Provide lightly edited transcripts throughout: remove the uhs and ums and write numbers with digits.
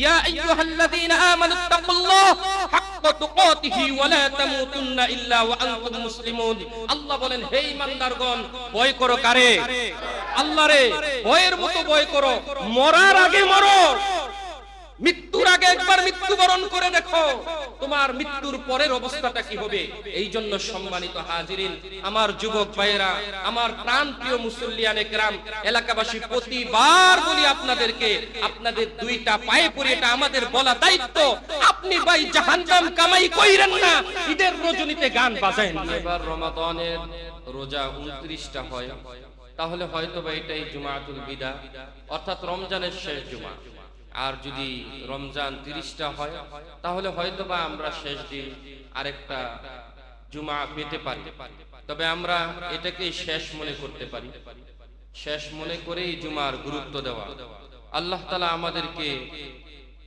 ইয়া আইয়ুহাল্লাযীনা আমানুত্তাকুল্লাহ হাক্কা তুকাতিহি ওয়া লা তামুতুন্না ইল্লা ওয়া আনতুম মুসলিমুন। আল্লাহ বলেন, হে ঈমানদারগণ, ভয় করো কারে? আল্লাহরে। ভয়ের মতো ভয় করো, মরার আগে মরো। মৃত্যুর আগে একবার মৃত্যুবরণ করে দেখো, তোমার মৃত্যুর পরের অবস্থাটা কি হবে। এই জন্য সম্মানিত হাজিরিন, আমার যুবক ভাইয়েরা, আমার প্রাণপ্রিয় মুসল্লিয়ানে কেরাম, এলাকাবাসী, প্রতিবার বলি আপনাদেরকে, আপনাদের দুইটা পায়ে পড়ে এটা আমাদের বলা দায়িত্ব, আপনি ভাই জাহান্নাম কামাই কইরেন না, ঈদের রজনীতে গান বাজায়েন না। এবার রমাদানের রোজা 29টা হয়, তাহলে হয়তো বা এটাই জুমাতুল বিদা, অর্থাৎ রমজানের শেষ জুমা। আর যদি রমজান 30টা হয়, তাহলে হয়তোবা আমরা শেষ দিন আরেকটা জুমা পেতে পারি। তবে আমরা এটাকে শেষ মনে করতে পারি, শেষ মনে করেই জুমার গুরুত্ব দেওয়া। আল্লাহ তাআলা আমাদেরকে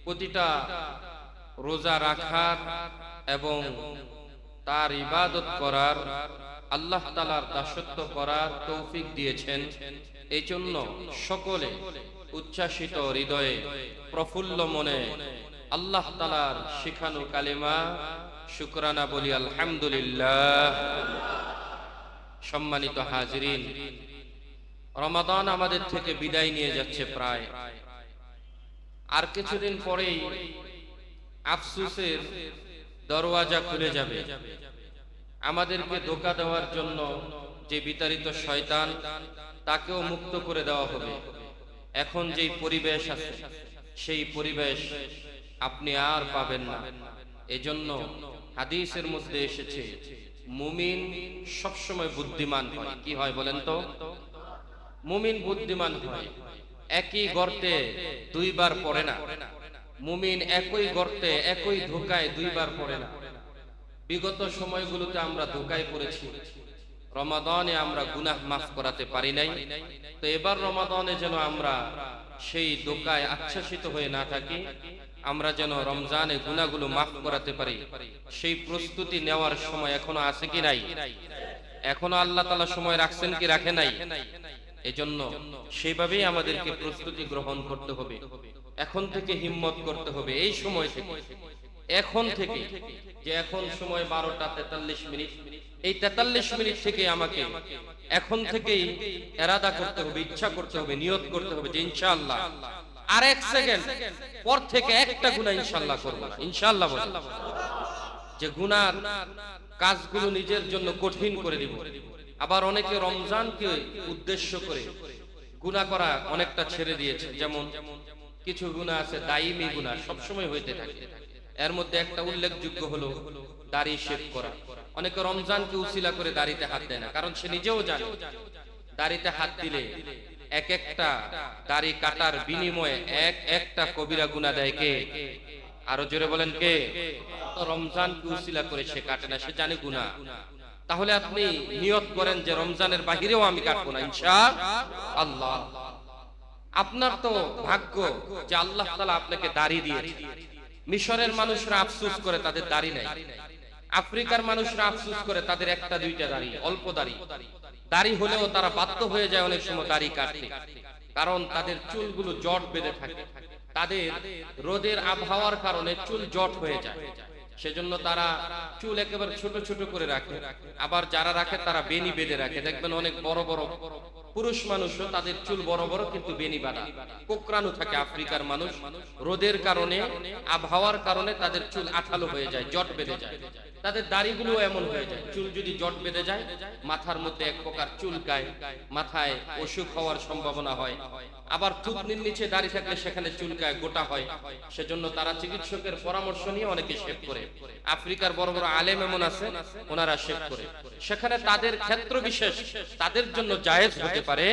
প্রতিটা রোজা রাখার এবং তার ইবাদত করার, আল্লাহ তাআলার দাসত্ব করার তৌফিক দিয়েছেন। এই জন্য সকলে উচ্ছ্বাসিত হৃদয়ে, প্রফুল্ল মনে আল্লাহ তাআলার শিখানো কালিমা শুকরানা বলি আলহামদুলিল্লাহ। সম্মানিত হাজিরিন, রমাদান আমাদের থেকে বিদায় নিয়ে যাচ্ছে প্রায়। আর কিছুদিন পরেই আফসোসের দরওয়াজা খুলে যাবে। আমাদেরকে ধোঁকা দেওয়ার জন্য যে বিতাড়িত শয়তান, তাকেও মুক্ত করে দেওয়া হবে। এখন যেই পরিবেশ আছে, সেই পরিবেশ আপনি আর পাবেন না। এজন্য হাদিসের মধ্যে এসেছে, মুমিন সবসময় বুদ্ধিমান হয়। কি হয় বলেন তো? মুমিন বুদ্ধিমান হয়। একই গর্তে দুইবার পড়ে না। মুমিন একই গর্তে, একই ধোঁকায় দুইবার পড়ে না। বিগত সময়গুলোতে আমরা ধোঁকায় পড়েছি, রমাদানে আমরা গুনাহ মাফ করাতে পারি নাই। তো এবার রমাদানে যেন আমরা সেই ধোঁকায় আচ্ছাসিত হয়ে না থাকি, আমরা যেন রমজানে গুনাহগুলো মাফ করাতে পারি, সেই প্রস্তুতি নেওয়ার সময় এখনো আছে কি নাই? এখনো আল্লাহ তাআলা সময় রাখছেন কি রাখে নাই? এজন্য সেইভাবেই আমাদেরকে প্রস্তুতি গ্রহণ করতে হবে। এখন থেকে হিম্মত করতে হবে। এই সময় থেকে, এখন থেকে, যে এখন সময় 12টা 43 মিনিট, এই 43 মিনিট থেকে আমাকে এখন থেকেই এরাদা করতে হবে, ইচ্ছা করতে হবে, নিয়ত করতে হবে যে ইনশাআল্লাহ আর 1 সেকেন্ড পর থেকে একটা গুনাহ ইনশাআল্লাহ করব না। ইনশাআল্লাহ বলেন, যে গুনার কাজগুলো নিজের জন্য কঠিন করে দিব। আবার অনেকে রমজানকে উদ্দেশ্য করে গুনাহ করা অনেকটা ছেড়ে দিয়েছে। যেমন কিছু গুনাহ আছে দায়ী গুনাহ, সবসময় হইতে থাকে। এর মধ্যে একটা উল্লেখযোগ্য হলো দাড়ি শেভ করা। অনেকে রমজানকে উসিলা করে দাড়িতে হাত দেয় না, কারণ সে নিজেও জানে দাড়িতে হাত দিলে এক একটা দাড়ি কাটার বিনিময়ে এক একটা কবিরা গুনাহ দেয় কে? আরো জোরে বলেন কে? তো রমজানকে উসিলা করে সে কাটে না, সে জানে গুনাহ। তাহলে আপনি নিয়ত করেন যে রমজানের বাহিরেও আমি কাটবো না ইনশাআল্লাহ। আপনার তো ভাগ্য যে আল্লাহ তাআলা আপনাকে দাড়ি দিয়েছে। মিশরের মানুষরা আফসোস করে তাদের দাড়ি নাই। আফ্রিকার মানুষরা আফসোস করে তাদের একটা দুইটা দাড়ি, অল্প দাড়ি। দাড়ি হলেও তারা বাধ্য হয়ে যায় অনেক সময় দাড়ি কাটতে, কারণ তাদের চুলগুলো জট বেঁধে থাকে। তাদের রোদের আবহাওয়ার কারণে চুল জট হয়ে যায়, সেজন্য তারা চুল একেবারে ছোট ছোট করে রাখে। আবার যারা রাখে তারা বেনি বেঁধে রাখে। দেখবেন অনেক বড় বড় পুরুষ মানুষও তাদের চুল বড় বড়, কিন্তু বেনি বাঁধা, কোকড়ানো থাকে। আফ্রিকার মানুষ রোদের কারণে, আবহাওয়ার কারণে তাদের চুল আঠালো হয়ে যায়, জট বেঁধে যায়। তাদের দাড়িগুলো এমন হয়ে যায়, চুল যদি জট বেঁধে যায়, মাথার মধ্যে এক প্রকার চুলকায়, মাথায় অসুখ হওয়ার সম্ভাবনা হয়। আবার থুতনির নিচে দাড়ি থাকলে সেখানে চুলকায়, গোটা হয়। সেজন্য তারা চিকিৎসকের পরামর্শ নিয়ে অনেকে শেভ করে। আফ্রিকার বড় বড় আলেম এমন আছে, ওনারা শেভ করে। সেখানে তাদের ক্ষেত্র বিশেষ, তাদের জন্য জায়েজ হতে পারে,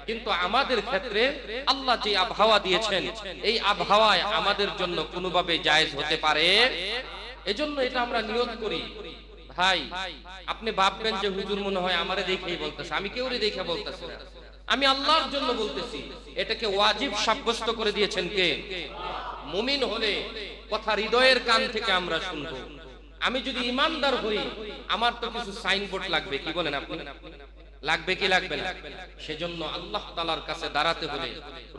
কিন্তু আমাদের ক্ষেত্রে আল্লাহ যে আবহাওয়া দিয়েছেন, এই আবহাওয়ায় আমাদের জন্য কোনোভাবে জায়েজ হতে পারে। এজন্য এটা আমরা নিয়ত করি। ভাই, আপনি ভাববেন যে হুজুর মনে হয় আমারে দেখেই বলতেছে, আমি কেউরে দেখে বলতেছি না, আমি আল্লাহর জন্য বলতেছি। এটাকে ওয়াজিব সাব্যস্ত করে দিয়েছেন কে? মুমিন হলে কথা হৃদয়ের কান থেকে আমরা শুনবো। আমি যদি ইমানদার হই, আমার তো কিছু সাইনবোর্ড লাগবে। কি বলেন আপনি? লাগবে কি লাগবে না? সেজন্য আল্লাহ তাআলার কাছে দাঁড়াতে হলে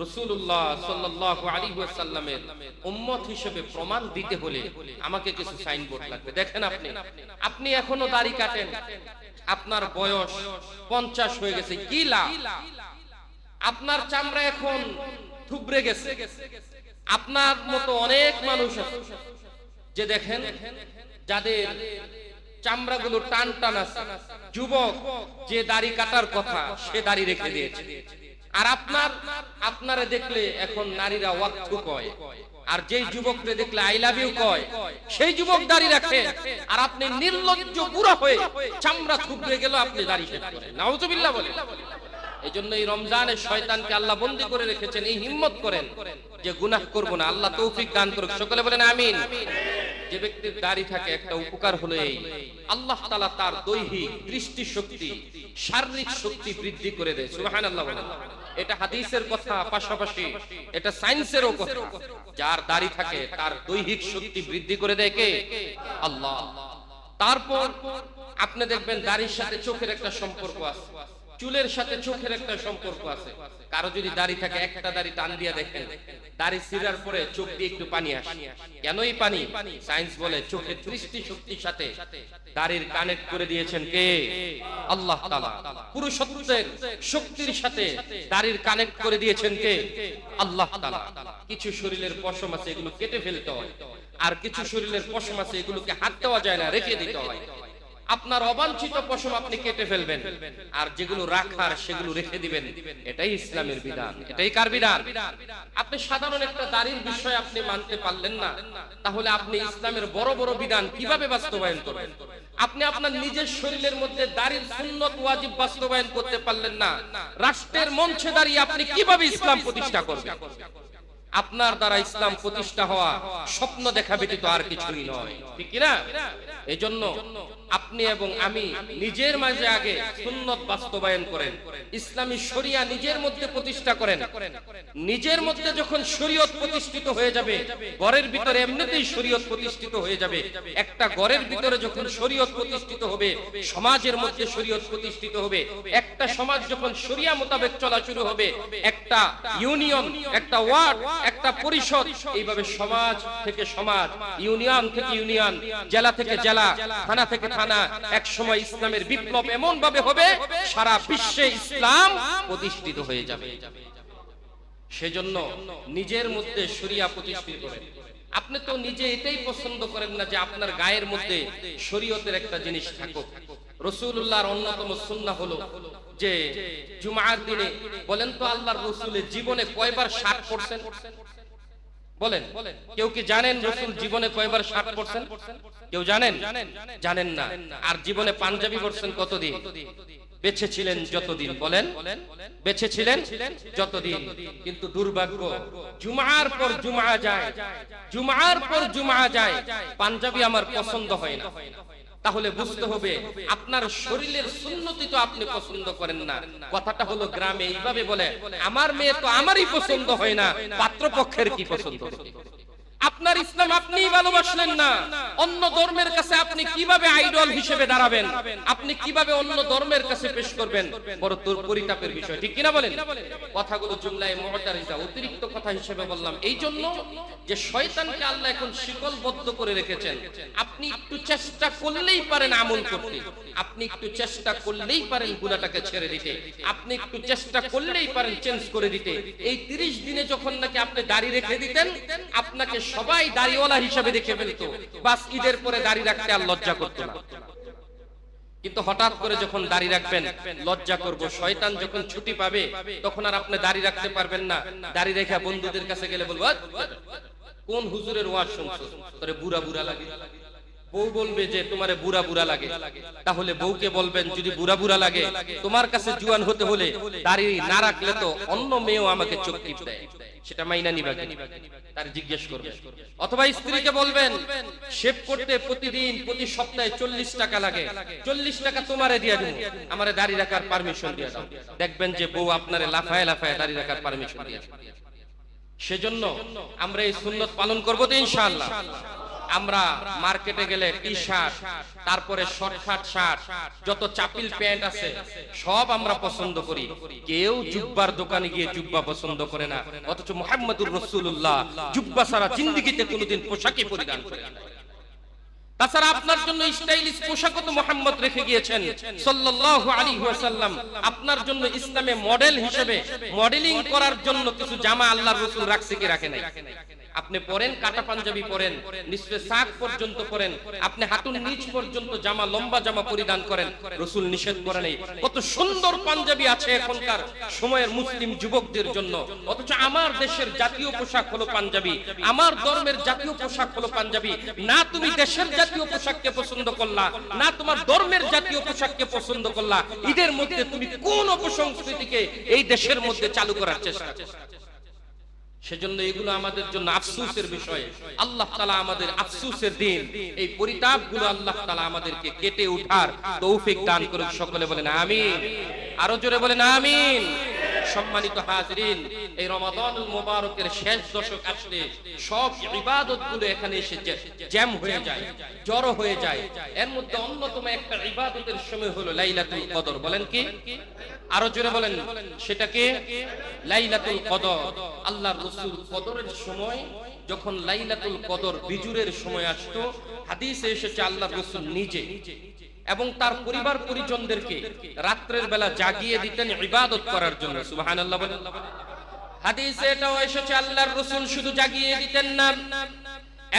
রাসূলুল্লাহ সাল্লাল্লাহু আলাইহি ওয়াসাল্লামের উম্মত হিসেবে প্রমাণ দিতে হলে আমাকে কিছু সাইনবোর্ড লাগবে। দেখেন আপনি এখনো দাড়ি কাটেন, আপনার বয়স 50 হয়ে গেছে, কি লাভ? আপনার চামড়া এখন থুবড়ে গেছে। আপনার মতো অনেক মানুষ আছে যে দেখেন যাদের চামড়াগুলো টান টান আছে, যুবক যে দাড়ি কাটার কথা সে দাড়ি রেখে দিয়েছে। আর আপনারে দেখলে এখন নারীরা ওয়াক্তু কয়, আর যেই যুবকরে দেখলে আই লাভ ইউ কয় সেই যুবক দাড়ি রাখে, আর আপনি নির্লজ্জ বুড়া হয়ে চামড়া থুবড়ে গেল আপনি দাড়ি শেভ করেন। নাউজুবিল্লাহ বলেন। এই জন্য এই রমজানে শয়তানকে আল্লাহ বন্দী করে রেখেছেন। এই হিম্মত করেন যে গুনাহ করব না, আল্লাহ তৌফিক দান করুক। সকলে বলেন আমিন। যে ব্যক্তির দাড়ি থাকে একটা উপকার হলো এই, আল্লাহ তাআলা তার দৈহিক দৃষ্টি শক্তি, শারীরিক শক্তি বৃদ্ধি করে দেয়। সুবহানাল্লাহ বলেন। এটা হাদিসের কথা, পাশাপাশি এটা সায়েন্সেরও কথা। যার দাড়ি থাকে তার দৈহিক শক্তি বৃদ্ধি করে দেয় কে? আল্লাহ। তারপর আপনি দেখবেন দাড়ির সাথে চোখের একটা সম্পর্ক আছে, চুলের সাথে চোখের একটা সম্পর্ক আছে। কারো যদি দাড়ি থাকে, একটা দাড়ি টান দিয়ে দেখেন দাড়ি ছিঁড়ার পরে চোখ দিয়ে একটু পানি আসে। কেন এই পানি? সায়েন্স বলে চোখের দৃষ্টি শক্তির সাথে দাড়ির কানেক্ট করে দিয়েছেন কে? আল্লাহ তাআলা। পুরুষত্বের শক্তির সাথে দাড়ির কানেক্ট করে দিয়েছেন কে? আল্লাহ তাআলা। কিছু শরীরের পশম আছে, এগুলো কেটে ফেলতে হয়, আর কিছু শরীরের পশম আছে এগুলোকে হাত দেওয়া যায় না, রেখে দিতে হয়। আপনার অবাঞ্ছিত পশম আপনি কেটে ফেলবেন, আর যেগুলো রাখার সেগুলো রেখে দিবেন। এটাই ইসলামের বিধান। এটাই কার বিধান? আপনি সাধারণ একটা দাড়ির বিষয় আপনি মানতে পারলেন না, তাহলে আপনি ইসলামের বড় বড় বিধান কিভাবে বাস্তবায়ন করবেন? আপনি আপনার নিজের শরীরের মধ্যে দাড়ির সুন্নত ওয়াজিব বাস্তবায়ন করতে পারলেন না, রাষ্ট্রের মঞ্চে দাঁড়িয়ে আপনি কিভাবে ইসলাম প্রতিষ্ঠা করবেন? আপনার দ্বারা ইসলাম প্রতিষ্ঠা হওয়া স্বপ্ন দেখা ব্যতীত আর কিছুই নয়, ঠিক কি না? এজন্য আপনি এবং আমি নিজের মাঝে আগে সুন্নত বাস্তবায়ন করেন, ইসলামী শরিয়া নিজের মধ্যে প্রতিষ্ঠা করেন। নিজের মধ্যে যখন শরীয়ত প্রতিষ্ঠিত হয়ে যাবে, ঘরের ভিতরে এমনিতেই শরীয়ত প্রতিষ্ঠিত হয়ে যাবে। একটা ঘরের ভিতরে যখন শরীয়ত প্রতিষ্ঠিত হবে, সমাজের মধ্যে শরীয়ত প্রতিষ্ঠিত হবে। একটা সমাজ যখন শরিয়া মোতাবেক চলা শুরু হবে, একটা ইউনিয়ন, একটা ওয়ার্ড, একটা পরিষদ, এইভাবে সমাজ থেকে সমাজ, ইউনিয়ন থেকে ইউনিয়ন, জেলা থেকে জেলা, থানা থেকে থানা, এক সময় ইসলামের বিপ্লব এমন ভাবে হবে সারা বিশ্বে ইসলাম প্রতিষ্ঠিত হয়ে যাবে। সেজন্য নিজের মধ্যে শরিয়া প্রতিষ্ঠিত করেন। আপনি তো নিজে এটাই পছন্দ করেন না যে আপনার গায়ের মধ্যে শরীয়তের একটা জিনিস থাকুক। রাসূলুল্লাহর অন্যতম সুন্নাহ হলো যে জুমার দিনে, বলেন তো আল্লাহর রাসূলের জীবনে কয়বার শার্ট পরছেন? বলেন, কেউ কি জানেন রাসূল জীবনে কয়বার শার্ট পরছেন? কেউ জানেন? জানেন না। আর জীবনে পাঞ্জাবি পরছেন কতদিন? বেঁচে ছিলেন যতদিন। বলেন, বেঁচে ছিলেন যতদিন। কিন্তু দুর্ভাগ্য, জুমার পর জুমা যায়, জুমার পর জুমা যায়, পাঞ্জাবি আমার পছন্দ হয় না। তাহলে বুঝতে হবে আপনার শরীরের সুন্নতি তো আপনি পছন্দ করেন না। কথাটা হলো গ্রামে এইভাবে বলে, আমার মেয়ে তো আমারই পছন্দ হয় না, পাত্রপক্ষের কি পছন্দ? আপনার ইসলাম আপনিই ভালোবাসলেন না, অন্য ধর্মের কাছে আপনি কিভাবে আইডল হিসেবে দাঁড়াবেন? আপনি কিভাবে অন্য ধর্মের কাছে পেশ করবেন? বড় তোর পরিতাপের বিষয়, ঠিক কিনা বলেন? কথাগুলো জুমলায়ে মুতারিজা, অতিরিক্ত কথা হিসেবে বললাম এই জন্য যে শয়তানকে আল্লাহ এখন শিকলবদ্ধ করে রেখেছেন। আপনি একটু চেষ্টা করলেই পারেন আমল করতে, আপনি একটু চেষ্টা করলেই পারেন গুনাহটাকে ছেড়ে দিতে, আপনি একটু চেষ্টা করলেই পারেন চেঞ্জ করে দিতে। এই 30 দিনে যখন নাকি আপনি দাড়ি রেখে দিতেন, আপনাকে সবাই দাড়িওয়ালা হিসেবে দেখে ফেলতো, বাস ঈদের পরে দাড়ি রাখতে আর লজ্জা করতো না। কিন্তু হঠাৎ করে যখন দাড়ি রাখবেন, লজ্জা করব, শয়তান যখন ছুটি পাবে তখন আর আপনি দাড়ি রাখতে পারবেন না। দাড়ি রেখে বন্ধুদের কাছে গেলে বলবো, কোন হুজুরের ওয়াজ শুনছো, তোরে বুড়া বুড়া লাগে। বউ বলবে যে তোমারে বুড়া বুড়া লাগে, তাহলে বউকে বলবেন যদি বুড়া বুড়া লাগে, তোমার কাছে জুয়ান হতে হলে দাড়ি না রাখলে তো অন্য মেয়েও আমাকে চোখ টিপ দেয়, সেটা মাইনা নিবা কি? তার জিজ্ঞেস করবে। অথবা স্ত্রীকে বলবেন শেভ করতে প্রতিদিন প্রতি সপ্তাহে 40 টাকা লাগে, 40 টাকা তোমারে দিয়ে দেব, আমারে দাড়ি রাখার পারমিশন দিয়ে দাও। দেখবেন যে বউ আপনারে লাফায় লাফায় দাড়ি রাখার পারমিশন দিয়েছে। সেজন্য আমরা এই সুন্নত পালন করব তো ইনশাআল্লাহ। আমরা মার্কেটে গেলে টি শার্ট, তারপরে শর্টকাট শার্ট, যত চাপিল প্যান্ট আছে সব আমরা পছন্দ করি। কেউ জুব্বার দোকানে গিয়ে জুব্বা পছন্দ করে না, অথচ মুহাম্মদুর রাসূলুল্লাহ জুব্বা ছাড়া জিন্দেগিতে কোনোদিন পোশাকই পরিধান করে না। তাছাড়া আপনার জন্য স্টাইলিশ পোশাকও তো মুহাম্মদ রেখে গিয়েছেন সাল্লাল্লাহু আলাইহি ওয়াসাল্লাম। আপনার জন্য ইসলামে মডেল হিসেবে মডেলিং করার জন্য কিছু জামা আল্লাহর রাসূল রাখছে কি রাখে নাই? আপনি পরেন, কাটা পাঞ্জাবি পরেন, নিচে সাক পর্যন্ত পরেন, আপনি হাঁটুর নিচ পর্যন্ত জামা, লম্বা জামা পরিধান করেন, রাসূল নিষেধ করে নাই। কত সুন্দর পাঞ্জাবি আছে এখনকার সময়ের মুসলিম যুবকদের জন্য, অথচ আমার দেশের জাতীয় পোশাক হলো পাঞ্জাবি, আমার ধর্মের জাতীয় পোশাক হলো পাঞ্জাবি। না তুমি দেশের জাতীয় পোশাককে পছন্দ করলা, না তোমার ধর্মের জাতীয় পোশাককে পছন্দ করলা, ঈদের মধ্যে তুমি কোন অপসংস্কৃতিকে এই দেশের মধ্যে চালু করার চেষ্টা করছো? সেজন্য এগুলো আমাদের জন্য আফসোসের বিষয়। আল্লাহ তাআলা আমাদের আফসোসের দিন, এই পরিতাপগুলো আল্লাহ তাআলা আমাদেরকে কেটে ওঠার তৌফিক দান করুক। সকলে বলেন আমিন, আরো জোরে বলেন আমিন। সম্মানিত হাজিরিন, এই রমাদানুল মুবারকের শেষ দশক আসলে সব ইবাদতগুলো এখানে এসে জ্যাম হয়ে যায়, জড়ো হয়ে যায়। এর মধ্যে অন্যতম একটা ইবাদতের সময় হলো লাইলাতুল কদর। বলেন কি? আরো জোরে বলেন, সেটা কি? লাইলাতুল কদর। আল্লাহর রাসূল কদরের সময়, যখন লাইলাতুল কদর বিজুরের সময় আসতো, হাদিসে এসেছে আল্লাহর রাসূল নিজে এবং তার পরিবার পরিজনদেরকে রাত্রের বেলা জাগিয়ে দিতেন ইবাদত করার জন্য। সুবহানাল্লাহ বলেন। হাদিসে এটাও এসেছে আল্লাহর রাসূল শুধু জাগিয়ে দিতেন না,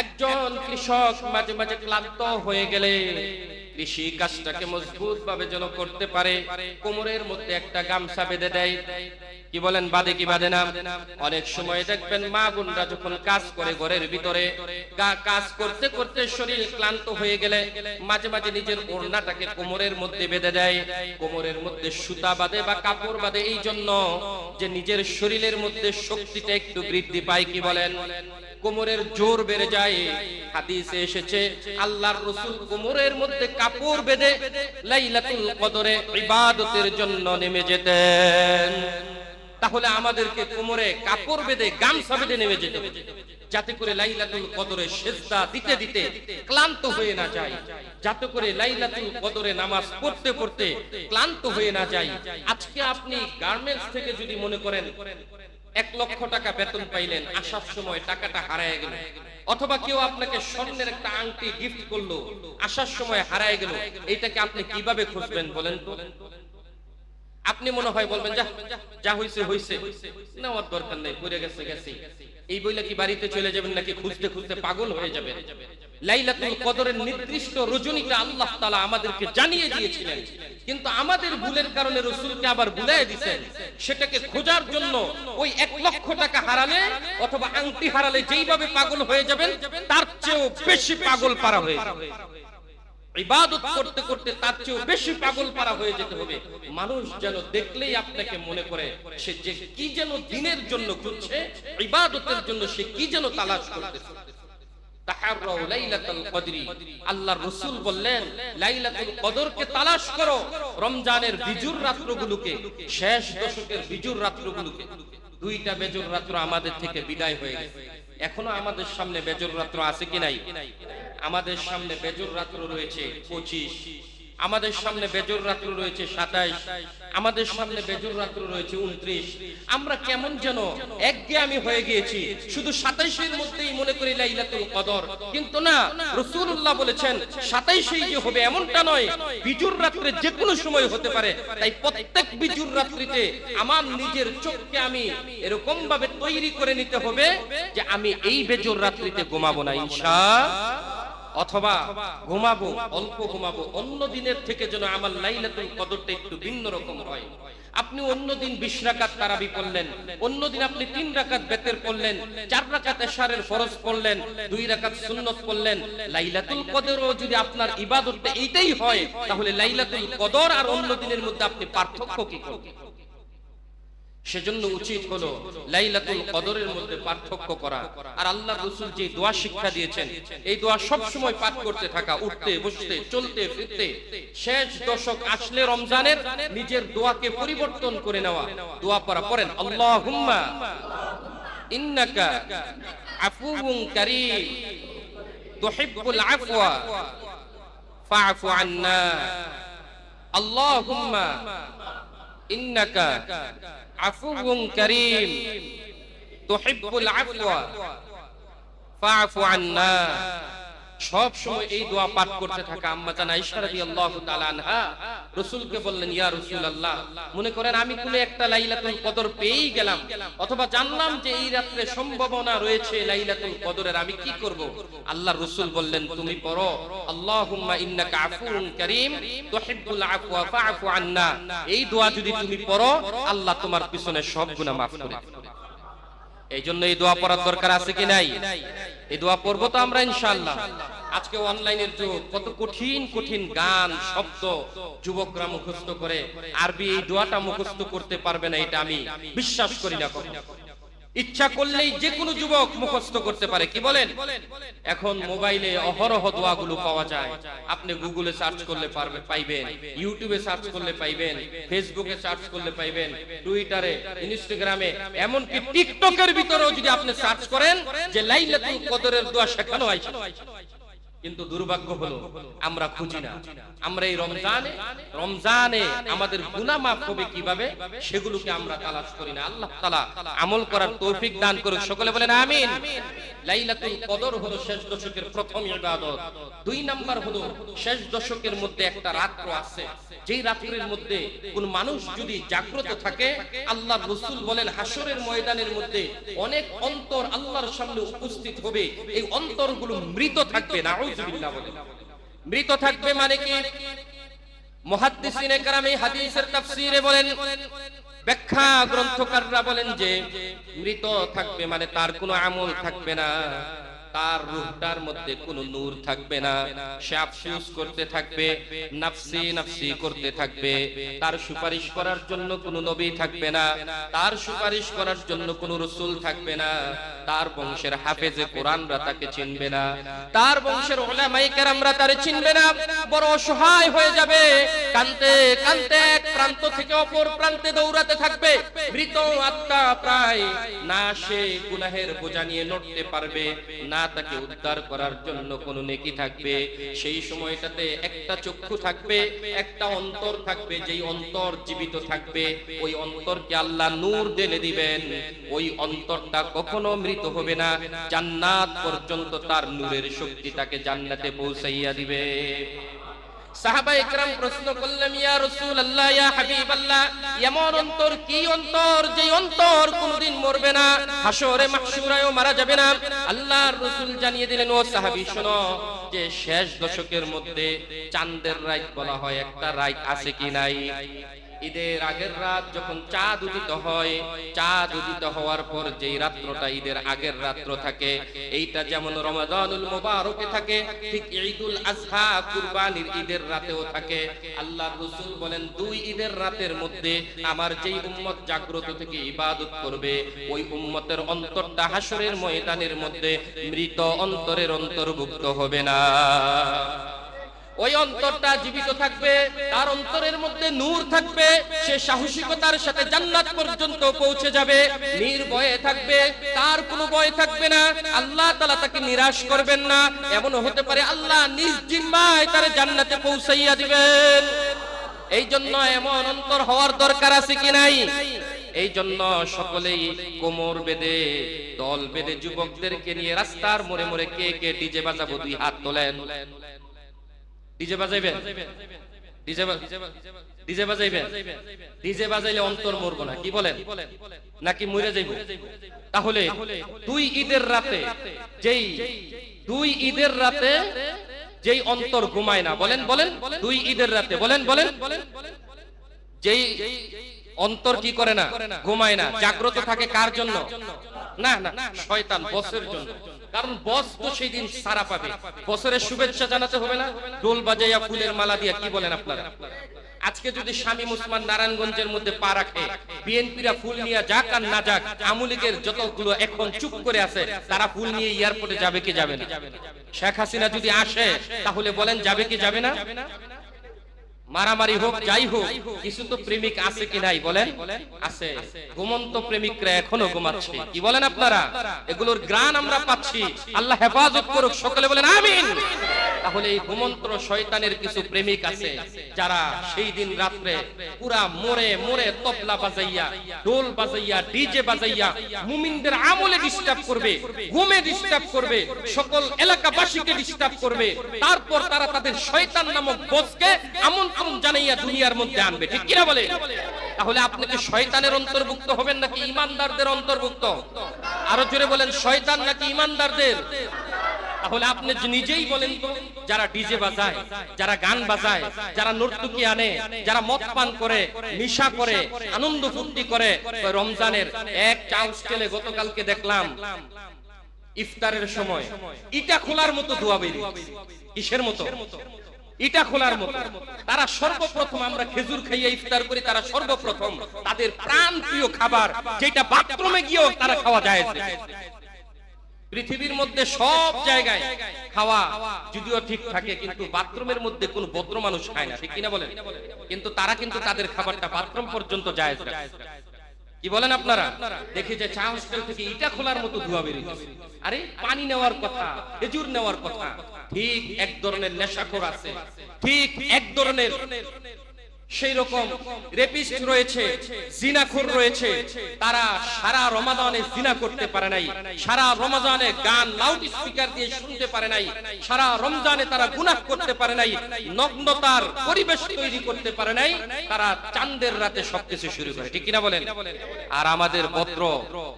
একজন কৃষক মাঝে মাঝে ক্লান্ত হয়ে গেলে কৃষি কাজটাকে মজবুত ভাবে যেন করতে পারে, কোমরের মধ্যে একটা গামছা বেঁধে দেয়। কি বলেন, বাঁধে কি বাঁধে না? অনেক সময় দেখবেন মা বোনরা যখন কাজ করে ঘরের ভিতরে, কাজ করতে করতে শরীর ক্লান্ত হয়ে গেলে মাঝে মাঝে নিজের ওড়নাটাকে কোমরের মধ্যে বেঁধে দেয়, কোমরের মধ্যে সুতা বাঁধে বা কাপড় বাঁধে, এই জন্য যে নিজের শরীরের মধ্যে শক্তিটা একটু বৃদ্ধি পায়। কি বলেন, কোমরের জোর বেড়ে যায়। হাদিসে এসেছে আল্লাহর রাসূল কোমরের মধ্যে কাপড় বেঁধে লাইলাতুল কদরে ইবাদতের জন্য নেমে যেতেন। তাহলে আমাদেরকে কোমরে কাপড় বেঁধে, গামছা বেঁধে নেমে যেতে হবে, যাতে করে লাইলাতুল কদরে সিজদা দিতে দিতে ক্লান্ত হয়ে না যায়, যাতে করে লাইলাতুল কদরে নামাজ পড়তে পড়তে ক্লান্ত হয়ে না যায়। আজকে আপনি গার্মেন্টস থেকে যদি মনে করেন 1 লক্ষ টাকা বেতন পাইলেন, আসার সময় টাকাটা হারায় গেল, অথবা কেউ আপনাকে স্বর্ণের একটা আংটি গিফট করলো, আসার সময় হারায় গেল, এইটাকে আপনি কিভাবে খুঁজবেন বলেন তো? আপনি মনে হয় বলবেন যা যা হইছে হইছে, নেওয়ার দরকার নেই, পড়ে গেছে গেছে, এই বইলা কি বাড়িতে চলে যাবেন নাকি খুঁজতে খুঁজতে পাগল হয়ে যাবেন? লাইলাতুল কদরের নির্দিষ্ট রজনীটা আল্লাহ তাআলা আমাদেরকে জানিয়ে দিয়েছিলেন, কিন্তু আমাদের ভুলের কারণে রাসূলকে আবার ভুলিয়ে দিয়েছেন। সেটাকে খোঁজার জন্য ওই 1 লক্ষ টাকা হারালে অথবা আংটি হারালে যেইভাবে পাগল হয়ে যাবেন, তার চেয়েও বেশি পাগল পারা হয়ে যাবে। ইবাদত করতে করতে তার চেয়েও বেশি পাগল পারা হয়ে যেতে হবে। মানুষ যেন দেখলেই আপনাকে মনে করে সে যে কি যেন দিনের জন্য ঘুরছে, ইবাদতের জন্য সে কি যেন তালাশ করতেছে। তাহাররাউ লাইলাতুল কদরি, আল্লাহর রাসূল বললেন লাইলাতুল কদরকে তালাশ করো, রমজানের বিজুর রাতগুলোকে, শেষ দশকের বিজুর রাতগুলোকে। 2টা বেজুর রাত্র আমাদের থেকে বিদায় হয়ে গেছে, এখনো আমাদের সামনে বেজুর রাত্র আছে কি নাই? আমাদের সামনে বেজুর রাত্র রয়েছে 25, আমাদের সামনে বেজুর রাত্র রয়েছে 27, আমাদের সামনে বেজুর রাত্র রয়েছে 29। আমরা কেমন যেন একঘেয়েমি হয়ে গিয়েছি, শুধু 27 এর মধ্যেই মনে করি লাইলাতুল কদর, কিন্তু না, রাসূলুল্লাহ বলেছেন 27 যে হবে এমনটা নয়, বিজুর রাত্রে যে কোনো সময় হতে পারে। তাই প্রত্যেক বিজুর রাত্রিতে আমার নিজের চোখকে আমি এরকম ভাবে তৈরি করে নিতে হবে যে আমি এই বেজুর রাত্রিতে ঘুমাবো না ইনশাআল্লাহ, অথবা ঘুমাবো, অল্প ঘুমাবো। অন্য দিনের থেকে যেন আমার লাইলাতুল কদরটা একটু ভিন্ন রকম হয়। আপনি অন্য দিন 20 রাকাত তারাবি পড়লেন, অন্য দিন আপনি 3 রাকাত বেতের পড়লেন, 4 রাকাত এশারের ফরজ পড়লেন, 2 রাকাত সুন্নত পড়লেন। লাইলাতুল কদরও যদি আপনার ইবাদতটা এইটাই হয়, তাহলে লাইলাতুল কদর আর অন্য দিনের মধ্যে আপনি পার্থক্য কি করবেন? সেজন্য উচিত হলো লাইলাতুল কদরের মধ্যে পার্থক্য করা। আর আল্লাহর রাসূল যে দোয়া শিক্ষা দিয়েছেন, এই দোয়া সব সময় পাঠ করতে থাকা, উঠতে বসতে চলতে ফিরতে। শেষ দশক আসলে রমজানের নিজের দোয়াকে পরিবর্তন করে নেওয়া। দোয়া পড়েন আল্লাহুম্মা ইন্নাকা আফুউন কারীম, তুহিব্বুল আফওয়া ফা'ফু আন্না আল্লাহুম্মা ইন্নাকা আফুউন কারীম তুহিব্বুল আফওয়া ফা'ফু আন্না। সব সময় এই দোয়া পাঠ করতে থাকা আম্মা জান আয়েশা রাদিয়াল্লাহু তাআলা আনহা রাসূলকে বললেন, ইয়া রাসূলুল্লাহ, মনে করেন আমি কোনো একটা লাইলাতুল কদর পেয়েই গেলাম, অথবা জানলাম যে এই রাতে সম্ভাবনা রয়েছে লাইলাতুল কদরের, আমি কি করব? আল্লাহর রাসূল বললেন, তুমি পড়ো আল্লাহুম্মা ইন্নাকা আফুউন কারীম তুহিব্বুল আফওয়া ফা'ফু আন্না। এই দোয়া যদি তুমি পড়ো, আল্লাহ তোমার পিছনে সব গুনাহ মাফ করে দিবেন। এই জন্য এই দোয়া পড়ার দরকার আছে কি নাই? এই দোয়া পড়বো তো আমরা ইনশাআল্লাহ। আজকে অনলাইনের যুগ, কত কঠিন কঠিন গান শব্দ যুবকরা মুখস্থ করে, আরবি এই দোয়াটা মুখস্থ করতে পারবে না, এটা আমি বিশ্বাস করি না। ইচ্ছা করলেই যে কোনো যুবক মুখস্থ করতে পারে, কি বলেন? এখন মোবাইলে অহরহ দোয়াগুলো পাওয়া যায়, আপনি গুগলে সার্চ করলে পাইবেন, ইউটিউবে সার্চ করলে পাইবেন, ফেসবুকে সার্চ করলে পাইবেন, টুইটারে, ইনস্টাগ্রামে, এমনকি টিকটকের ভিতরেও যদি আপনি সার্চ করেন যে লাইলাতুল কদরের দোয়া শেখানো হয়েছে। কিন্তু দুর্ভাগ্য হলো আমরা খুঁজি না। আমরা এই রমজানে আমাদের গুনাহ মাফ হবে কিভাবে, সেগুলোকে আমরা তালাশ করি না। আল্লাহ তাআলা আমল করার তৌফিক দান করুক, সকলে বলেন আমিন। লাইলাতুল কদর হলো শেষ দশকের প্রথম ইবাদত। 2 নাম্বার হলো শেষ দশকের মধ্যে একটা রাত্র আছে, যেই রাত্রের মধ্যে কোন মানুষ যদি জাগ্রত থাকে, আল্লাহর রাসূল বলেন হাসরের ময়দানের মধ্যে অনেক অন্তর আল্লাহর সামনে উপস্থিত হবে। এই অন্তরগুলো মৃত থাকবে, নাউযুবিল্লাহ বলেন। মৃত থাকবে মানে কি? মুহাদ্দিসিনে কেরাম এই হাদিসের তাফসীরে বলেন, ব্যাখ্যা গ্রন্থকাররা বলেন যে মৃত থাকবে মানে তার কোনো আমল থাকবে না, তার রূহটার মধ্যে কোনো নূর থাকবে না, সে আফসোস করতে থাকবে, নাফসি নাফসি করতে থাকবে, তার সুপারিশ করার জন্য কোনো নবী থাকবে না, তার সুপারিশ করার জন্য কোনো রাসূল থাকবে না, তার বংশের হাফেজে কোরআনরা তাকে চিনবে না, তার বংশের উলামায়ে কেরামরা তারে চিনবে না, বড় অসহায় হয়ে যাবে, কাঁদতে কাঁদতে এক প্রান্ত থেকে অপর প্রান্তে দৌড়াতে থাকবে। মৃত আত্মা প্রায় না সে গুনাহের বোঝা নিয়ে লড়তে পারবে, না তাকে উদ্ধার করার জন্য কোনো নেকি থাকবে। সেই সময়টাতে একটা চক্ষু থাকবে, একটা অন্তর থাকবে, যেই অন্তর জীবিত থাকবে, ওই অন্তরকে আল্লাহ নূর ঢেলে দিবেন। ওই অন্তরটা কখনো মৃত হবে না, জান্নাত পর্যন্ত তার নূরের শক্তি তাকে জান্নাতে পৌঁছাইয়া দিবে। সাহাবায়ে কেরাম প্রশ্ন করলেন, ইয়া রাসূলুল্লাহ, ইয়া হাবিবাল্লাহ, এমন অন্তর কি অন্তর যে অন্তর কোনদিন মরবে না, হাসরে মাহশুরায়ও মারা যাবে না? আল্লাহর রাসূল জানিয়ে দিলেন, ও সাহাবী শোনো, যে শেষ দশকের মধ্যে চাঁদের রাত বলা হয়, একটা রাত আছে কি নাই? ঈদের আগের রাত যখন চাঁদ উদিত হয়, চাঁদ উদিত হওয়ার পর যেই রাত্রটা ঈদের আগের রাত্র থাকে, এইটা যেমন রমাদানুল মুবারকে থাকে, ঠিক ঈদুল আযহা কুরবানির ঈদের রাতেও থাকে। আল্লাহর রাসূল বলেন, 2 ঈদের রাতের মধ্যে আমার যেই উম্মত জাগ্রত থেকে ইবাদত করবে, ওই উম্মতের অন্তরটা হাসরের ময়দানের মধ্যে মৃত অন্তরের অন্তর্ভুক্ত হবে না। ওই অন্তরটা জীবিত থাকবে, তার অন্তরের মধ্যে নূর থাকবে, সে সাহসিকতার সাথে জান্নাত পর্যন্ত পৌঁছে যাবে, নির্ভয়ে থাকবে, তার কোনো ভয় থাকবে না। আল্লাহ তাআলা তাকে নিরাশ করবেন না। এমন হতে পারে আল্লাহ নিজ জিম্মায় তার জান্নাতে পৌঁছাইয়া দিবেন। এই জন্য এমন অন্তর হওয়ার দরকার আছে কি নাই? এই জন্য সকলেই কোমর বেঁধে, দল বেঁধে যুবকদেরকে নিয়ে রাস্তার মোড়ে মোড়ে কে কে ডিজে বাজাবো, 2 হাত তোলেন। ডিজে বাজাইবেন? ডিজে বাজাইবেন? ডিজে বাজাইলে অন্তর মরবো না, কি বলেন? নাকি মরে যাইব? তাহলে 2 ঈদের রাতে, যেই অন্তর ঘুমায় না, বলেন বলেন, 2 ঈদের রাতে, বলেন বলেন, যেই অন্তর কি করে না, ঘুমায় না, জাগ্রত থাকে কার জন্য? না না, শয়তান, বসের জন্য। কারণ বস তো সেই দিন সারা পাবে, বছরের শুভেচ্ছা জানাতে হবে না, ঢোল বাজাইয়া ফুলের মালা দিয়া, কি বলেন আপনারা? আজকে যদি শামীম ওসমান নারায়ণগঞ্জের মধ্যে পা রাখে, বিএনপিরা ফুল নিয়ে যাক আর না যাক, আমলিগের যতগুলো এখন চুপ করে আছে, তারা ফুল নিয়ে এয়ারপোর্টে যাবে কি যাবে না? শেখ হাসিনা যদি আসে, তাহলে বলেন যাবে কি যাবে না? মারামারি হোক যাই হোক, কিছু তো প্রেমিক আছে কি নাই বলেন? আছে। ঘুমন্ত প্রেমিকরা এখনো ঘুমাচ্ছে। কি বলেন আপনারা? এগুলোর গ্রাণ আমরা পাচ্ছি। আল্লাহ হেফাজত করুক, সকলে বলেন আমিন। তাহলে এই ঘুমন্ত শয়তানের কিছু প্রেমিক আছে যারা সেই দিন রাত্রে পুরা মোরে মোরে তবলা বাজাইয়া, ঢোল বাজাইয়া, ডিজে বাজাইয়া মুমিনদের আমলে ডিস্টার্ব করবে, ঘুমে ডিস্টার্ব করবে, সকল এলাকাবাসীকে ডিস্টার্ব করবে। তারপর তারা তাদের শয়তান নামক বসকে আমন্ত্রণ জানাইয়া দুনিয়ার মধ্যে আনবে। ঠিক কিনা বলে? তাহলে আপনি কি শয়তানের অন্তর্ভুক্ত হবেন নাকি ঈমানদারদের অন্তর্ভুক্ত? আরো জোরে বলেন, শয়তান নাকি ঈমানদারদের? তাহলে আপনি নিজেই বলেন তো, যারা ডিজে বাজায়, যারা গান বাজায়, যারা নর্তকী আনে, যারা মদ পান করে, নেশা করে, আনন্দ ফুর্তি করে, রমজানের এক চান্স খেলে গতকালকে দেখলাম ইফতারের সময় ইটা খোলার মতো ধোয়া বেরিয়েছে। কিসের মতো? ইটা খোলার মতো। তারা সর্বপ্রথম, আমরা খেজুর খাইয়ে ইফতার করি, তারা সর্বপ্রথম তাদের প্রাণ প্রিয় খাবার যেটা বাথরুমে গিয়েও তারা খাওয়া যায়। পৃথিবীর মধ্যে সব জায়গায় খাওয়া যদিও ঠিক থাকে, কিন্তু বাথরুমের মধ্যে কোন ভদ্র মানুষ খায় না। ঠিক কিনা বলেন? কিন্তু তারা কিন্তু তাদের খাবারটা বাথরুম পর্যন্ত জায়েজ রাখে। কি বলেন আপনারা? দেখি যে চা হোস্টেল থেকে ইটা খোলার মতো ধোঁয়া বেরিয়েছে। আরে পানি নেওয়ার কথা, খেজুর নেওয়ার কথা। ঠিক এক ধরনের নেশাখোর আছে, ঠিক এক ধরনের সেই রকম রেপিস্ট রয়েছে, জিনাখোর রয়েছে। তারা সারা রমাদানে জিনা করতে পারে নাই, সারা রমজানে গান লাউড স্পিকার দিয়ে শুনতে পারে নাই, সারা রমজানে তারা গুনাহ করতে পারে নাই, নগ্নতার পরিবেশ তৈরি করতে পারে নাই। তারা চাঁদের রাতে সবকিছু শুরু করে। ঠিক কিনা বলেন? আর আমাদের ভদ্র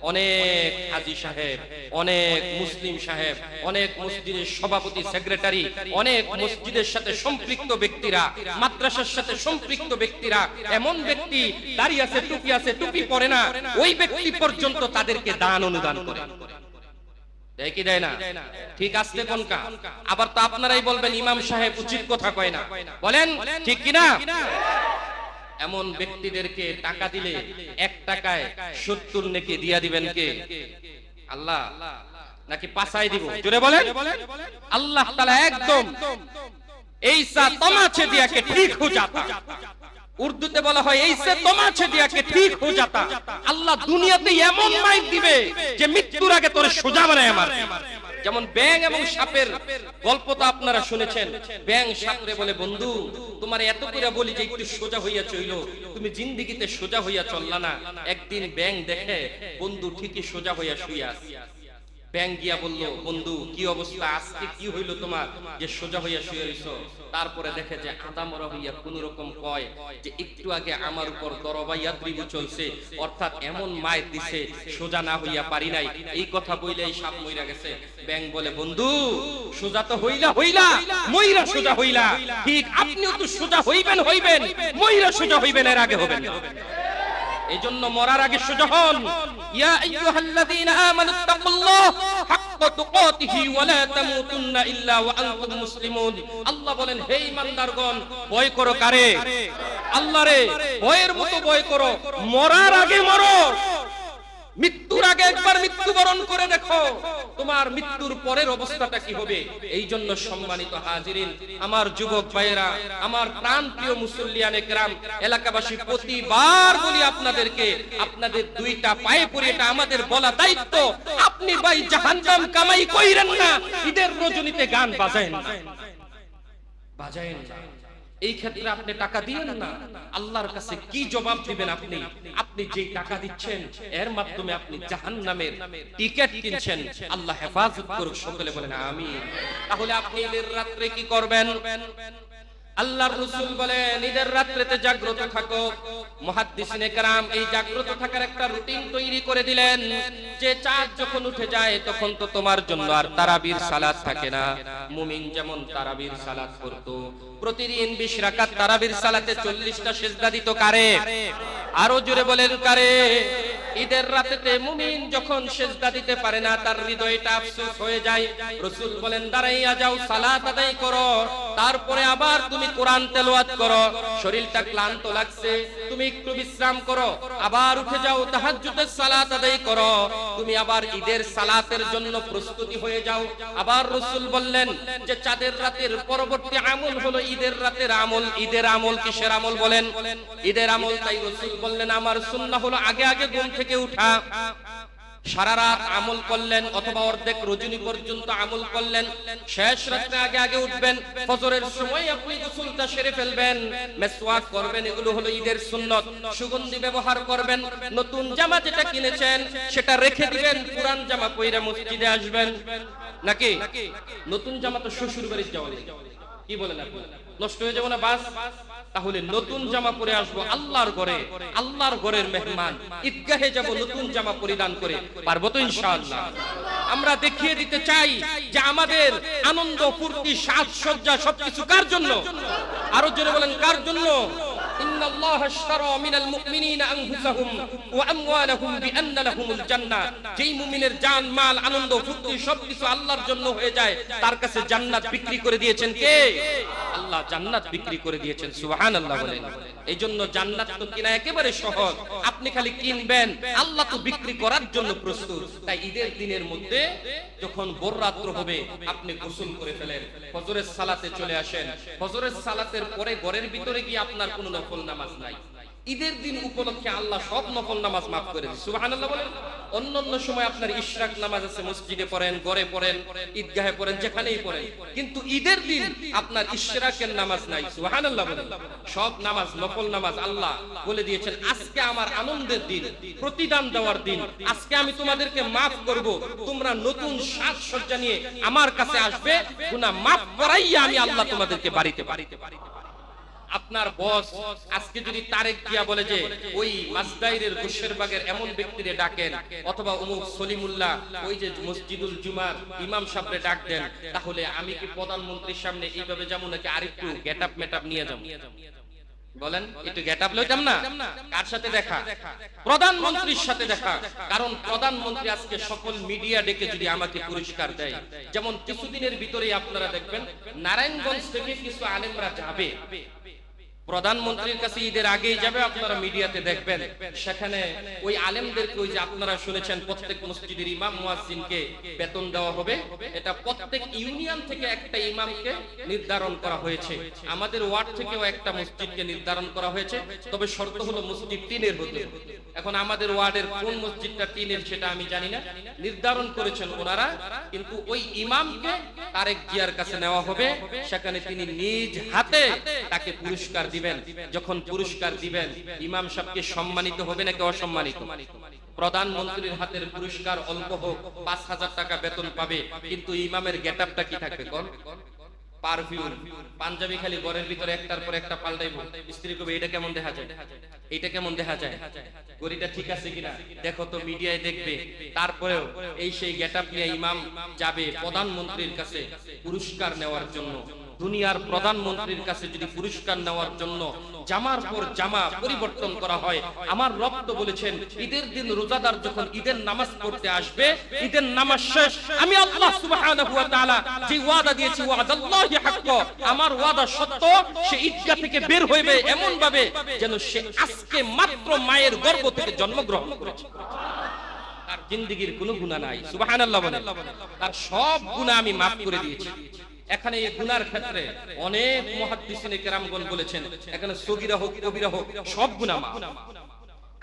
অনেক হাজী সাহেব, অনেক মুসলিম সাহেব, অনেক মসজিদের সভাপতি, সেক্রেটারি, অনেক মসজিদের সাথে সম্পৃক্ত ব্যক্তিরা, মাদ্রাসার সাথে সম্পৃক্ত ব্যক্তিরা, এমন ব্যক্তি দাড়ি আছে, টুপি আছে, টুপি পরে না, ওই ব্যক্তি পর্যন্ত তাদেরকে দান অনুদান করে। দেয় কি দেয় না? ঠিক আসছে কোনটা? আবার তো আপনারাই বলবেন ইমাম সাহেব উচিত কথা কয় না। বলেন ঠিক কিনা? এমন ব্যক্তিদেরকে টাকা দিলে 1 টাকায় 70 নেকি দিয়া দিবেন কে? আল্লাহ নাকি পাছাই দিব? জোরে বলেন। আল্লাহ তাআলা একদম এইসা তমাছে দিয়া কে ঠিক হো যাতা। উর্দুতে বলা হয় এইসে তমাছে দিয়া কে ঠিক হো যাতা। আল্লাহ দুনিয়াতে এমন মাইর দিবে যে মৃত্যুর আগে তোরে সোজা বানায় মারবে। যেমন ব্যাঙ এবং সাপের গল্প তো আপনারা শুনেছেন। ব্যাঙ সাপরে বলে, বন্ধু তোমার এত করে বলি যে একটু সোজা হইয়া চইলো, তুমি জিন্দেগিতে সোজা হইয়া চললা না। একদিন ব্যাঙ দেখে বন্ধু ঠিকই সোজা হইয়া শুইয়া আছে। ব্যাঙ গিয়া বলল, বন্ধু কি অবস্থা, আজকে কি হইল তোমার যে সোজা হইয়া শুয়ে রইছো? তারপরে দেখে যে আদামরা হইয়া কোন রকম কয় যে একটু আগে আমার উপর দরবাইয়া ত্রিভু চলছে, অর্থাৎ এমন মায়ের দিছে সোজা না হইয়া পারি নাই। এই কথা বইলেই সাপ মইরা গেছে। ব্যাঙ বলে, বন্ধু সোজা তো হইলা মইরা সোজা হইলা, ঠিক আপনিও তো সোজা হইবেন, মইরা সোজা হইবেন, এর আগে হবেন না। এইজন্য মরার আগে সোজা হন। ইয়া আইয়ুহাল্লাযীনা আমানুত্তাকুল্লাহ হাক্কা তুকাতিহি ওয়া লা তামুতুন্না ইল্লা ওয়া আনতুম মুসলিমুন। আল্লাহ বলেন, হে ঈমানদারগণ, ভয় করো কারে? আল্লাহরে। ভয়ের মতো ভয় করো, মরার আগে মরো। মৃত্যুর আগে একবার মৃত্যুবরণ করে দেখো, তোমার মৃত্যুর পরের অবস্থাটা কি হবে। এই জন্য সম্মানিত হাজিরিন, আমার যুবক ভাইয়েরা, আমার প্রাণপ্রিয় মুসল্লিয়ানে কেরাম, এলাকাবাসী, প্রতিবার বলি আপনাদেরকে, আপনাদের দুইটা পায়ে পড়ে এটা আমাদের বলা দায়িত্ব, আপনি ভাই জাহান্নাম কামাই কইরেন না, ঈদের রজনীতে গান বাজায়েন না। এই ক্ষেত্রে আপনি টাকা দিয়েন না। আল্লাহর কাছে কি জবাব দিবেন? আপনি যে টাকা দিচ্ছেন এর মাধ্যমে আপনি জাহান্নামের টিকেট কিনছেন। আল্লাহ হেফাজত করুক, সকলে বলেন আমিন। তাহলে আপনি ঈদের রাত্রে কি করবেন? আল্লাহর রাসূল বলেন, ঈদের রাত্রিতে জাগ্রত থাকো। মুহাদ্দিসিনে কেরাম এই জাগ্রত থাকার একটা রুটিন তৈরি করে দিলেন যে চাঁদ যখন উঠে যায় তখন তো তোমার জন্য আর তারাবির সালাত থাকে না। মুমিন যেমন তারাবির সালাত করত, প্রতিদিন 20 রাকাত তারাবির সালাতে 40টা সিজদা দিত। কারে? আরো জোরে বলেন কারে? ঈদের রাতেতে মুমিন যখন সিজদা দিতে পারে না, তার হৃদয়টা আফসোস হয়ে যায়। রাসূল বলেন, দাঁড়াইয়া যাও, সালাত আদায় করো, তারপরে আবার তুমি কোরআন তেলাওয়াত করো। শরীরটা ক্লান্ত লাগছে, তুমি একটু বিশ্রাম করো, আবার উঠে যাও তাহাজ্জুদের সালাত আদায় করো, তুমি আবার ঈদের সালাতের জন্য প্রস্তুতি হয়ে যাও। আবার রাসূল বললেন যে চাঁদের রাতের পরবর্তী আমল হলো ঈদের রাতের আমল। ঈদের আমল কিসের আমল বলেন? ঈদের আমল। তাই রাসূল বললেন আমার সুন্নাহ হলো আগে আগে ঘুম থেকে উঠা, সারা রাত আমল করলেন অথবা অর্ধেক রজনী পর্যন্ত আমল করলেন, শেষ রাতে আগে আগে উঠবেন, ফজরের সময় আপনি গোসলটা সেরে ফেলবেন, মেসওয়াক করবেন, এগুলো হলো ঈদের সুন্নত। সুগন্ধি ব্যবহার করবেন, নতুন জামা যেটা কিনেছেন সেটা রেখে দিবেন, পুরান জামা পরে মসজিদে আসবেন। নাকি নতুন জামা তো শ্বশুর বাড়ির যাওয়া, কি বলেন আপনি? নষ্ট হয়ে যাবো না বাস? তাহলে নতুন জামা পরে আসবো আল্লাহর ঘরে, আল্লাহর ঘরের মেহমান, ঈদগাহে যাব নতুন জামা পরিধান করে, পারবো তো ইনশাআল্লাহ? আমরা দেখিয়ে দিতে চাই যে আমাদের আনন্দ ফুর্তি সাজসজ্জা সবকিছু কার জন্য? আরো জোরে বলেন কার জন্য? ইন্নাল্লাহা আশতারা মিনাল মুমিনিনা আনফুসাহুম ওয়া আমওয়ালাহুম বিআন্না লাহুমুল জান্নাহ। যেই মুমিনের জান মাল আনন্দ ফুর্তি সবকিছু আল্লাহর জন্য হয়ে যায়, তার কাছে জান্নাত বিক্রি করে দিয়েছেন কে? আল্লাহ জান্নাত বিক্রি করে দিয়েছেন, সুবহানাল্লাহ বলেন। এই জন্য জান্নাত তো কিনা একেবারে সহজ, আপনি খালি কিনবেন, আল্লাহ তো বিক্রি করার জন্য প্রস্তুত। তাই ঈদের দিনের মধ্যে যখন ভোর রাত্র হবে আপনি গোসল করে ফেলেন, ফজরের সালাতে চলে আসেন, ফজরের সালাতের পরে ঘরের ভিতরে গিয়ে আপনার কোনো নফল নামাজ নাই, ঈদের দিন উপলক্ষে আল্লাহ সব নফল নামাজ মাফ করে দিয়েছে, সুবহানাল্লাহ বলেন। অন্যান্য সময় আপনার ইশরাক নামাজ আছে, মসজিদে পড়েন, ঘরে পড়েন, ঈদগাহে পড়েন, যেখানেই পড়েন, কিন্তু ঈদের দিন আপনার ইশরাকের নামাজ নাই, সুবহানাল্লাহ বলেন। সব নামাজ নফল নামাজ আল্লাহ বলে দিয়েছেন আজকে আমার আনন্দের দিন, প্রতিদান দেওয়ার দিন, আজকে আমি তোমাদেরকে মাফ করব, তোমরা নতুন সাজসজ্জা নিয়ে আমার কাছে আসবে, গুনাহ মাফ করাইয়া আমি আল্লাহ তোমাদেরকে বাড়িতে বাড়িতে বাড়িতে। আপনার বস আজকে যদি তারেক দিয়া বলে যে ওই মাসদাইরের গোশেরবাগের এমন ব্যক্তিরে ডাকেন, অথবা অমুক সলিমুল্লাহ ওই যে মসজিদুল জুমার ইমাম সাহেবরে ডাক দেন, তাহলে আমি কি প্রধানমন্ত্রীর সামনে এইভাবে যাবো নাকি আরেকটু গেটআপ মেটআপ নিয়ে যাবো? বলেন, একটু গেটআপ লইতাম না? কার সাথে দেখা? প্রধানমন্ত্রীর সাথে দেখা। কারণ প্রধানমন্ত্রী আজকে সকল মিডিয়া ডেকে যদি আমাকে পুরস্কার দেয়, যেমন কিছুদিনের ভিতরেই আপনারা দেখবেন নারায়ণগঞ্জ থেকে কিছু আলেমরা যাবে প্রধানমন্ত্রীর কাছে, ঈদের আগেই যাবে, আপনারা মিডিয়াতে দেখবেন, সেখানে ওই আলেমদেরকে ওই যে আপনারা শুনেছেন প্রত্যেক মসজিদের ইমাম মুয়াজ্জিনকে বেতন দেওয়া হবে, এটা প্রত্যেক ইউনিয়ন থেকে একটা ইমামকে নির্ধারণ করা হয়েছে, আমাদের ওয়ার্ড থেকেও একটা মসজিদকে নির্ধারণ করা হয়েছে, তবে শর্ত হলো মসজিদ টিনের হতে। এখন আমাদের ওয়ার্ডের কোন মসজিদটা টিনের সেটা আমি জানি না, নির্ধারণ করেছেন ওনারা, কিন্তু ওই ইমামকে তারেক জিয়ার কাছে নেওয়া হবে, সেখানে তিনি নিজ হাতে তাকে পুরস্কার দিবেন। যখন পুরস্কার দিবেন ইমাম সাহেবকে সম্মানিত হবে নাকি অসম্মানিত? প্রধানমন্ত্রীর হাতের পুরস্কার অল্প হোক, ৫,০০০ টাকা বেতন পাবে, কিন্তু ইমামের গেটআপটা কি থাকবে? কোন পারফিউম, পাঞ্জাবি খালি ঘরের ভিতরে একটার পর একটা পাল্টাইবো, স্ত্রী কবে এটা কেমন দেখা যায়, এটা কেমন দেখা যায়, গড়িটা ঠিক আছে কিনা দেখো তো, মিডিয়ায় দেখবে। তারপরেও এই সেই গেটআপ নিয়ে ইমাম যাবে প্রধানমন্ত্রীর কাছে পুরস্কার নেওয়ার জন্য। দুনিয়ার প্রধানমন্ত্রীর কাছে যদি পুরস্কার নেওয়ার জন্য জামার পর জামা পরিবর্তন করা হয়, আমার রব তো বলেছেন ঈদের দিন রোজাদার যখন ঈদের নামাজ পড়তে আসবে, ঈদের নামাজ শেষ, আমি আল্লাহ সুবহানাহু ওয়া তাআলা যে ওয়াদা দিয়েছি, ওয়াদাল্লাহি হাক্ক, আমার ওয়াদা সত্য, সে ঈদগাহ থেকে বের হইবে এমন ভাবে যেন সে আজকে মাত্র মায়ের গর্ভ থেকে জন্মগ্রহণ করেছে, তার জিন্দেগীর কোনো গুনাহ নাই, সুবহানাল্লাহ বলেন। তার সব গুনাহ আমি মাফ করে দিয়েছি। এখানে এই গুনার ক্ষেত্রে অনেক মুহাদ্দিসিনে কেরামগণ বলেছেন এখানে সগীরা হোক কবিরা হোক সব গুনাহ মাফ,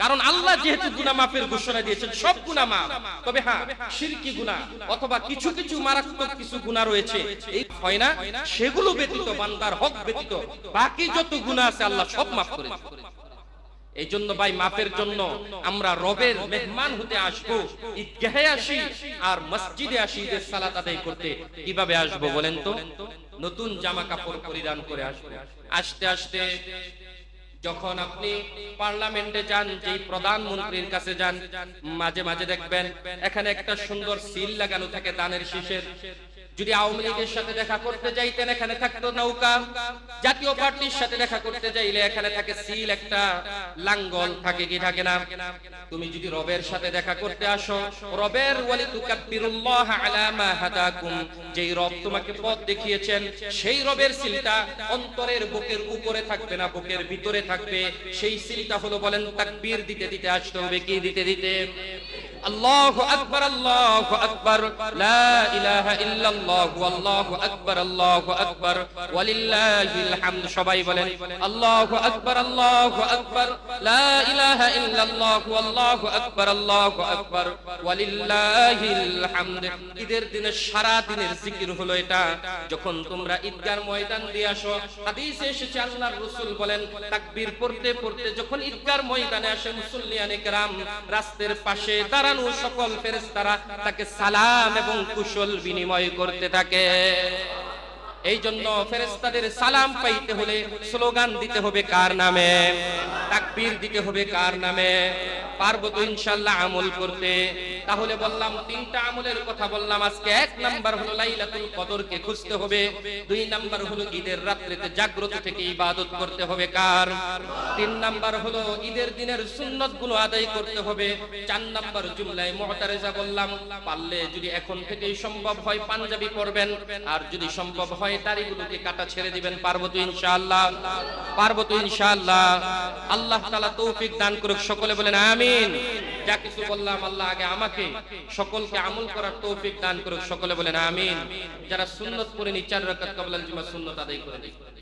কারণ আল্লাহ যেহেতু গুনাহ মাফের ঘোষণা দিয়েছেন, সব গুনাহ মাফ। তবে হ্যাঁ, শিরকি গুনাহ অথবা কিছু কিছু মারাত্মক কিছু গুনাহ রয়েছে, এই হয় না, সেগুলো ব্যতীত, বান্দার হক ব্যতীত বাকি যত গুনাহ আছে আল্লাহ সব মাফ করে দিয়েছেন। এই জন্য ভাই মাফের জন্য আমরা রবের মেহমান হতে আসবো, ঈদগাহে আসি আর মসজিদে আসি ঈদের সালাত আদায় করতে। কিভাবে আসবো বলেন তো? নতুন জামা কাপড় পরিধান করে আসবো। আস্তে আস্তে যখন আপনি পার্লামেন্টে যান, যেই প্রধানমন্ত্রীর কাছে যান, মাঝে মাঝে দেখবেন এখানে একটা সুন্দর সিল লাগানো থাকে দানের শীষের, যদি আওয়ামী লীগের সাথে দেখা করতে যাইতেন এখানে থাকতো নৌকা, জাতীয় পার্টির সাথে দেখা করতে যাইলে এখানে থাকে সিল, একটা লাঙ্গল থাকে কি থাকে না? তুমি যদি রবের সাথে দেখা করতে আসো, রবের ওয়ালি তুকাব্বিরুল্লাহ আলা মা হাদাকুম, যেই রব তোমাকে পথ দেখিয়েছেন সেই রবের সিলটা অন্তরের বুকের উপরে থাকবে না, বুকের ভিতরে থাকবে। সেই সিলটা হলো বলেন তাকবীর দিতে দিতে আসতে হবে, কি দিতে দিতে? আল্লাহু আকবার, আল্লাহু আকবার, লা ইলাহা ইল্লাল্লাহু, আল্লাহু আকবার, আল্লাহু আকবার, ওয়ালিল্লাহিল হামদ। সবাই বলেন আল্লাহু আকবার, আল্লাহু আকবার, লা ইলাহা ইল্লাল্লাহু, আল্লাহু আকবার, আল্লাহু আকবার, ওয়ালিল্লাহিল হামদ। ঈদের দিনে সারা দিনের জিকির হলো এটা। যখন তোমরা ঈদগার ময়দান দিয়ে আসো, হাদিসে এসেছে আল্লাহর রাসূল বলেন তাকবীর পড়তে পড়তে যখন ঈদগার ময়দানে আসে মুসল্লিয়ানে কেরাম, রাস্তার পাশে দাঁড়ানো সকল ফেরেশতারা তাকে সালাম এবং কুশল বিনিময় করতে থাকে। এই জন্য ফেরেশতাদের সালাম পাইতে হলে স্লোগান দিতে হবে কার নামে? তাকবীর দিতে হবে কার নামে? পারবো তো ইনশাআল্লাহ আমল করতে? তাহলে বললাম তিনটা আমলের কথা বললাম আজকে। এক নাম্বার হলো লাইলাতুল কদরকে খুঁজতে হবে, দুই নাম্বার হলো ঈদের রাত্রিতে জাগ্রত থেকে ইবাদত করতে হবে কার? তিন নাম্বার হলো ঈদের দিনের সুন্নতগুলো আদায় করতে হবে, চার নাম্বার জুমলায়ে মুতারেজা বললাম পারলে যদি এখন থেকেই সম্ভব হয় পাঞ্জাবি পরবেন, আর যদি সম্ভব হয় দাড়িগুলোকে কাটা ছেড়ে দিবেন। পারবো তো ইনশাআল্লাহ? পারবো তো ইনশাআল্লাহ? আল্লাহ তাআলা তৌফিক দান করুক, সকলে বলেন আমিন। যা কিছু বললাম আল্লাহ আগে আমাকে সকলকে আমল করার তৌফিক দান করুক, সকলে বলেন আমিন। যারা সুন্নত পড়েনি 4 রাকাত ক্বাবলাল জুমা সুন্নত আদায় করে দিন।